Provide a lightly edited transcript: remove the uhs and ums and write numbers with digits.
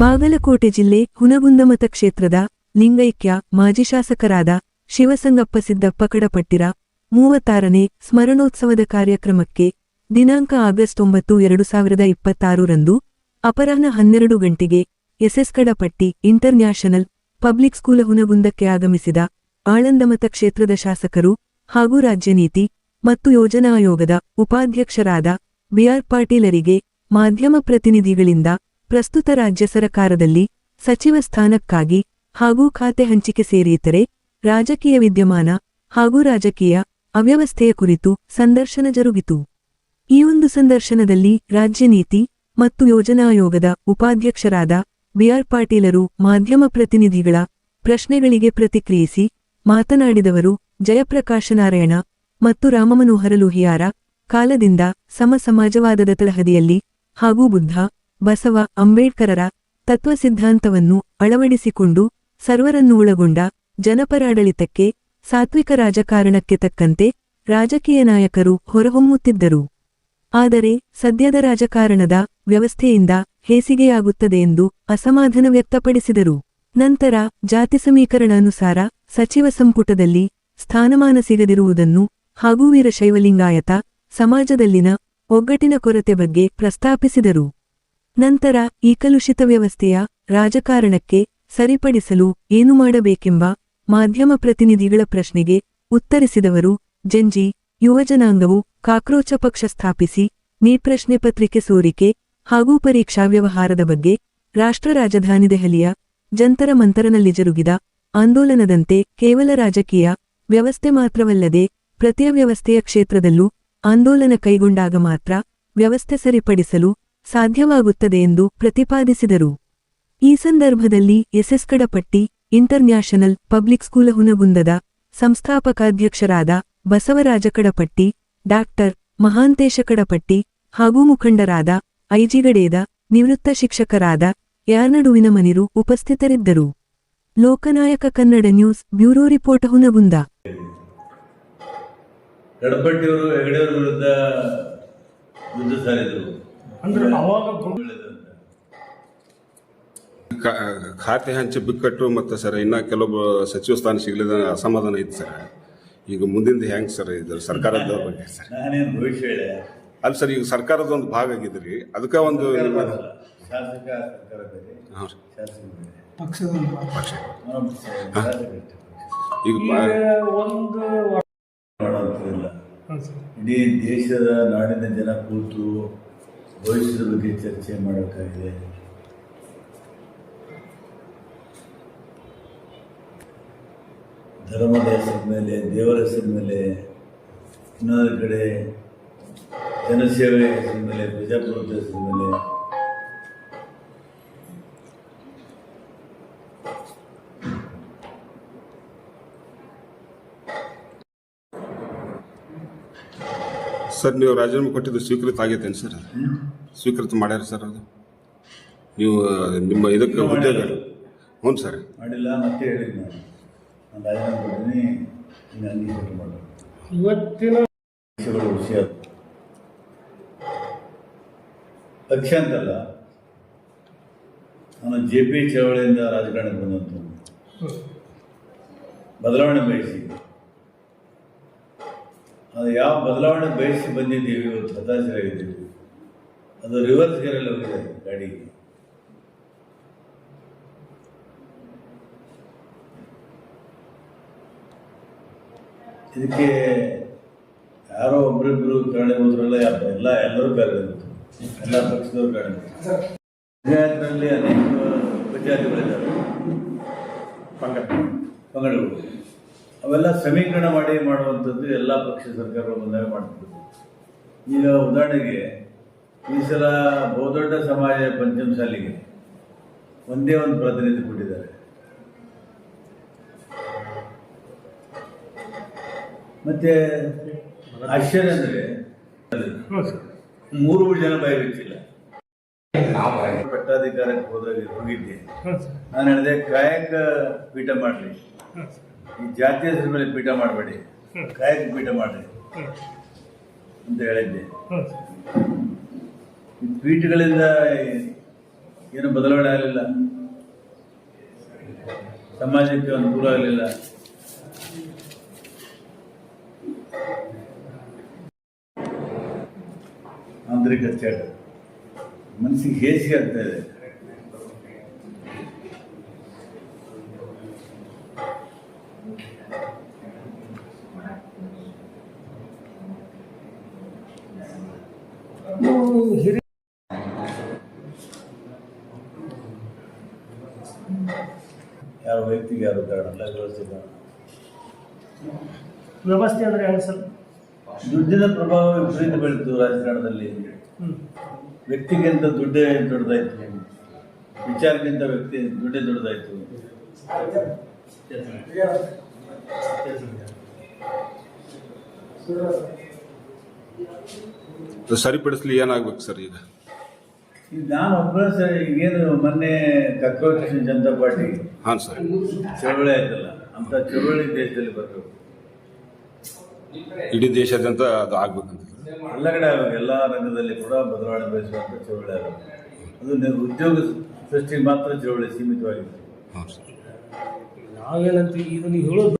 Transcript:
ಬಾಗಲಕೋಟೆ ಜಿಲ್ಲೆ ಹುನಗುಂದ ಮತಕ್ಷೇತ್ರದ ಲಿಂಗೈಕ್ಯ ಮಾಜಿ ಶಾಸಕರಾದ ಶಿವಸಂಗಪ್ಪ ಸಿದ್ದಪ್ಪ ಕಡಪಟ್ಟಿರ 36ನೇ ಸ್ಮರಣೋತ್ಸವದ ಕಾರ್ಯಕ್ರಮಕ್ಕೆ ದಿನಾಂಕ ಆಗಸ್ಟ್ 9, 2026 ರಂದು ಅಪರಾಹ್ನ 12 ಗಂಟೆಗೆ S S Kadapatti international public school ಹುನಗುಂದಕ್ಕೆ ಆಗಮಿಸಿದ ಆಳಂದ ಮತಕ್ಷೇತ್ರದ ಶಾಸಕರು ಹಾಗೂ ರಾಜ್ಯ ನೀತಿ ಮತ್ತು ಯೋಜನಾ ಆಯೋಗದ ಉಪಾಧ್ಯಕ್ಷರಾದ ಬಿಆರ್ ಪಾಟೀಲರಿಗೆ ಮಾಧ್ಯಮ ಪ್ರತಿನಿಧಿಗಳಿಂದ ಪ್ರಸ್ತುತ ರಾಜ್ಯ ಸರಕಾರದಲ್ಲಿ ಸಚಿವ ಸ್ಥಾನಕ್ಕಾಗಿ ಹಾಗೂ ಖಾತೆ ಹಂಚಿಕೆ ಸೇರಿತರೆ ರಾಜಕೀಯ ವಿದ್ಯಮಾನ ಹಾಗೂ ರಾಜಕೀಯ ಅವ್ಯವಸ್ಥೆಯ ಕುರಿತು ಸಂದರ್ಶನ ಜರುಗಿತು. ಈ ಒಂದು ಸಂದರ್ಶನದಲ್ಲಿ ರಾಜ್ಯ ನೀತಿ ಮತ್ತು ಯೋಜನಾ ಆಯೋಗದ ಉಪಾಧ್ಯಕ್ಷರಾದ ಬಿಆರ್ ಪಾಟೀಲರು ಮಾಧ್ಯಮ ಪ್ರತಿನಿಧಿಗಳ ಪ್ರಶ್ನೆಗಳಿಗೆ ಪ್ರತಿಕ್ರಿಯಿಸಿ ಮಾತನಾಡಿದವರು, ಜಯಪ್ರಕಾಶ ನಾರಾಯಣ ಮತ್ತು ರಾಮಮನೋಹರ ಲೋಹಿಯಾರ ಕಾಲದಿಂದ ಸಮಾಜವಾದದ ತಳಹದಿಯಲ್ಲಿ ಹಾಗೂ ಬುದ್ಧ, ಬಸವ, ಅಂಬೇಡ್ಕರರ ತತ್ವಸಿದ್ಧಾಂತವನ್ನು ಅಳವಡಿಸಿಕೊಂಡು ಸರ್ವರನ್ನೂ ಒಳಗೊಂಡ ಜನಪರಾಡಳಿತಕ್ಕೆ, ಸಾತ್ವಿಕ ರಾಜಕಾರಣಕ್ಕೆ ತಕ್ಕಂತೆ ರಾಜಕೀಯ ನಾಯಕರು ಹೊರಹೊಮ್ಮುತ್ತಿದ್ದರು. ಆದರೆ ಸದ್ಯದ ರಾಜಕಾರಣದ ವ್ಯವಸ್ಥೆಯಿಂದ ಹೇಸಿಗೆಯಾಗುತ್ತದೆ ಎಂದು ಅಸಮಾಧಾನ ವ್ಯಕ್ತಪಡಿಸಿದರು. ನಂತರ ಜಾತಿ ಸಮೀಕರಣ ಅನುಸಾರ ಸಚಿವ ಸಂಪುಟದಲ್ಲಿ ಸ್ಥಾನಮಾನ ಸಿಗದಿರುವುದನ್ನು ಹಾಗೂ ವೀರಶೈವಲಿಂಗಾಯತ ಸಮಾಜದಲ್ಲಿನ ಒಗ್ಗಟ್ಟಿನ ಕೊರತೆ ಬಗ್ಗೆ ಪ್ರಸ್ತಾಪಿಸಿದರು. ನಂತರ ಈ ಕಲುಷಿತ ವ್ಯವಸ್ಥೆಯ ರಾಜಕಾರಣಕ್ಕೆ ಸರಿಪಡಿಸಲು ಏನು ಮಾಡಬೇಕೆಂಬ ಮಾಧ್ಯಮ ಪ್ರತಿನಿಧಿಗಳ ಪ್ರಶ್ನೆಗೆ ಉತ್ತರಿಸಿದವರು, ಜಂಜಿ ಯುವಜನಾಂಗವು ಕಾಕ್ರೋಚ ಪಕ್ಷ ಸ್ಥಾಪಿಸಿ ನೀಟ್ ಪ್ರಶ್ನೆ ಪತ್ರಿಕೆ ಸೋರಿಕೆ ಹಾಗೂ ಪರೀಕ್ಷಾ ವ್ಯವಹಾರದ ಬಗ್ಗೆ ರಾಷ್ಟ್ರ ರಾಜಧಾನಿ ದೆಹಲಿಯ ಜಂತರ ಮಂತರನಲ್ಲಿ ಜರುಗಿದ ಆಂದೋಲನದಂತೆ ಕೇವಲ ರಾಜಕೀಯ ವ್ಯವಸ್ಥೆ ಮಾತ್ರವಲ್ಲದೆ ಪ್ರತಿಯ ವ್ಯವಸ್ಥೆಯ ಕ್ಷೇತ್ರದಲ್ಲೂ ಆಂದೋಲನ ಕೈಗೊಂಡಾಗ ಮಾತ್ರ ವ್ಯವಸ್ಥೆ ಸರಿಪಡಿಸಲು ಸಾಧ್ಯವಾಗುತ್ತದೆ ಎಂದು ಪ್ರತಿಪಾದಿಸಿದರು. ಈ ಸಂದರ್ಭದಲ್ಲಿ S S Kadapatti international public school ಹುನಗುಂದದ ಸಂಸ್ಥಾಪಕಾಧ್ಯಕ್ಷರಾದ ಬಸವರಾಜ ಕಡಪಟ್ಟಿ, ಡಾಕ್ಟರ್ ಮಹಾಂತೇಶ ಕಡಪಟ್ಟಿ ಹಾಗೂ ಮುಖಂಡರಾದ ಐಜಿಗಡೇದ ನಿವೃತ್ತ ಶಿಕ್ಷಕರಾದ ಯಾರ್ನಡುವಿನ ಮನಿರು ಉಪಸ್ಥಿತರಿದ್ದರು. Lokanayak Kannada news bureau report Hungund. ಕಡಪಟ್ಟಿಯವರು ಹೆಗಡೆಯವರ ವಿರುದ್ಧ ಯುದ್ಧ ಸಾರಿದರು. ಖಾತೆ ಹಂಚಿ ಬಿಕ್ಕಟ್ಟು ಮತ್ತು ಸರ್ ಇನ್ನ ಕೆಲವೊಬ್ಬ ಸಚಿವ ಸ್ಥಾನ ಸಿಗಲಿದ ಅಸಮಾಧಾನ ಐತೆ ಸರ್. ಈಗ ಮುಂದಿಂದ ಹೆಂಗೆ ಸರ್ ಇದು ಸರ್ಕಾರದ ಬಗ್ಗೆ ಸರ್? ನಾನೇನು ಭವಿಷ್ಯ ಹೇಳ ಅಲ್ಲ ಸರ್, ಈಗ ಸರ್ಕಾರದ ಒಂದು ಭಾಗ ಆಗಿದ್ರಿ, ಅದಕ್ಕೆ ಒಂದು ಶಾಸಕ ಸರ್ಕಾರ ಬೇರೆ, ಹಾಂ ರೀ, ಶಾಸಕ ಬೇರೆ, ಪಕ್ಷ ಈಗ ಒಂದು ಮಾಡೋಂಥದ್ದಿಲ್ಲ. ಇಡೀ ದೇಶದ ನಾಡಿನ ಜನ ಕೂತು ಭವಿಷ್ಯದ ಬಗ್ಗೆ ಚರ್ಚೆ ಮಾಡಬೇಕಾಗಿದೆ. ಧರ್ಮದ ಹೆಸರ ಮೇಲೆ, ದೇವರ ಹೆಸರ ಮೇಲೆ, ಇನ್ನೊಂದು ಕಡೆ ಜನಸೇವೆ ಹೆಸರ ಮೇಲೆ, ಪ್ರಜಾಪ್ರಭುತ್ವ ಹೆಸರ ಮೇಲೆ ಸರ್ ನೀವು ರಾಜೀನಾಮೆ ಕೊಟ್ಟಿದ್ದು ಸ್ವೀಕೃತ ಆಗೈತೇನು ಸರ್? ಸ್ವೀಕೃತ ಮಾಡ್ಯಾರ ಸರ್? ಅದು ನೀವು ನಿಮ್ಮ ಇದಕ್ಕೆ ಉದ್ಯೋಗ? ಹ್ಞೂ ಸರ್. ಮಾಡಿಲ್ಲ, ಮತ್ತೆ ಹೇಳಿದ್ದು ನಾನು ರಾಜೀನಾಮೆ ಕೊಡ್ತೀನಿ, ಇನ್ನು ಅಂಗೀಕಾರ ಮಾಡೋದು ಇವತ್ತಿನ ವಿಷಯ. ಪಕ್ಷ ಅಂತಲ್ಲ, ನಾನು JP ಚಳವಳಿಯಿಂದ ರಾಜಕಾರಣಕ್ಕೆ ಬಂದಂಥ ಬದಲಾವಣೆ ಬಯಸಿ, ಅದು ಯಾವ ಬದಲಾವಣೆ ಬಯಸಿ ಬಂದಿದ್ದೀವಿ, ಇವತ್ತು ಹತಾಶರಾಗಿದ್ದೀವಿ, ಅದು ರಿವರ್ಸ್ ಗೇರಲ್ಲಿ ಹೋಗಿದೆ ಗಾಡಿಗೆ. ಇದಕ್ಕೆ ಯಾರೋ ಒಬ್ಬರಿಬ್ಬರು ಕಾರಣೀಭೂತರಲ್ಲ, ಎಲ್ಲರೂ ಕಾರಣೀಭೂತರು, ಎಲ್ಲ ಪಕ್ಷದವರು ಕಾರಣೀಭೂತರು. ಪಂಚಾಯತ್ನಲ್ಲಿ ಅನೇಕ ಪಂಚಾಯತ್ಗಳಿದ್ದಾವೆ, ಪಂಗಡಗಳು, ಅವೆಲ್ಲ ಸಮೀಕರಣ ಮಾಡಿ ಮಾಡುವಂಥದ್ದು ಎಲ್ಲ ಪಕ್ಷ ಸರ್ಕಾರಗಳು ಬಂದಾಗ ಮಾಡ್ತಿದ್ರು. ಈಗ ಉದಾಹರಣೆಗೆ ಈ ಸಲ ಬಹುದೊಡ್ಡ ಸಮಾಜ ಪಂಚಮಸಾಲಿಗೆ ಒಂದೇ ಒಂದು ಪ್ರತಿನಿಧಿ ಕೊಟ್ಟಿದ್ದಾರೆ. ಮತ್ತೆ ಆಶ್ಚರ್ಯ ಅಂದರೆ 3 ಜನ ಬಯಬಿಚ್ಚಿಲ್ಲ. ಪಟ್ಟಾಧಿಕಾರಕ್ಕೆ ಹೋಗಿದ್ದೆ, ನಾನು ಹೇಳಿದೆ ಕಾಯಕ ಪೀಠ ಮಾಡ್ರಿ, ಈ ಜಾತಿ ಹೆಸರ ಮೇಲೆ ಪೀಠ ಮಾಡಬೇಡಿ, ಕಾಯಕ ಪೀಠ ಮಾಡ್ರಿ ಅಂತ ಹೇಳಿದ್ದೆ. ಈ ಪೀಠಗಳಿಂದ ಏನು ಬದಲಾವಣೆ ಆಗಲಿಲ್ಲ, ಸಮಾಜಕ್ಕೆ ಅನುಕೂಲ ಆಗಲಿಲ್ಲ. ಆಂತರಿಕ ಚೇಟ ಮನಸ್ಸಿಗೆ ಹೇಸಿಗೆ ಆಗ್ತಾ ಇದೆ. ಯಾರ ವ್ಯಕ್ತಿಗೆ ಯಾರು ಕಾರಣ ಅಲ್ಲ, ವ್ಯವಸ್ಥೆ ಅಂದ್ರೆ ಹೆಂಗೆ ಸರ್? ದುಡ್ಡಿನ ಪ್ರಭಾವ ವಿಪರೀತ ಬೆಳೀತು ರಾಜಕಾರಣದಲ್ಲಿ. ವ್ಯಕ್ತಿಗಿಂತ ದುಡ್ಡೇ ದೊಡ್ಡದಾಯ್ತು, ವಿಚಾರಕ್ಕಿಂತ ವ್ಯಕ್ತಿ ದುಡ್ಡೇ ದೊಡ್ಡದಾಯ್ತು. ಸರಿಪಡಿಸ್ಲಿ ಏನಾಗ್ಬೇಕು ಸರ್ ಈಗ? ಈಗ ನಾನು ಒಬ್ಬರ ಸರ್, ಈಗೇನು ಮೊನ್ನೆ ಕಾಕ್ರೋಚ್ ಜನತಾ ಪಾರ್ಟಿ ಹಾಂ ಸರ್ ಚಳವಳಿ ಆಯ್ತಲ್ಲ, ಅಂತ ಚಳವಳಿ ದೇಶದಲ್ಲಿ ಬರಬೇಕು, ಇಡೀ ದೇಶಾದ್ಯಂತ ಅದು ಆಗ್ಬೇಕಂತ ಎಲ್ಲ ಕಡೆ ಆಗಬೇಕು. ಎಲ್ಲ ರಂಗದಲ್ಲಿ ಕೂಡ ಬದಲಾವಣೆ ಬಯಸುವಂಥ ಚಳವಳಿ ಆಗಬೇಕು. ಅದು ಉದ್ಯೋಗ ಸೃಷ್ಟಿಗೆ ಮಾತ್ರ ಚಳವಳಿ ಸೀಮಿತವಾಗಿದೆ. ಹಾಂ ಸರ್. ನಾವೇನಂತೀವಿ ಇದು ನೀವು ಹೇಳೋದು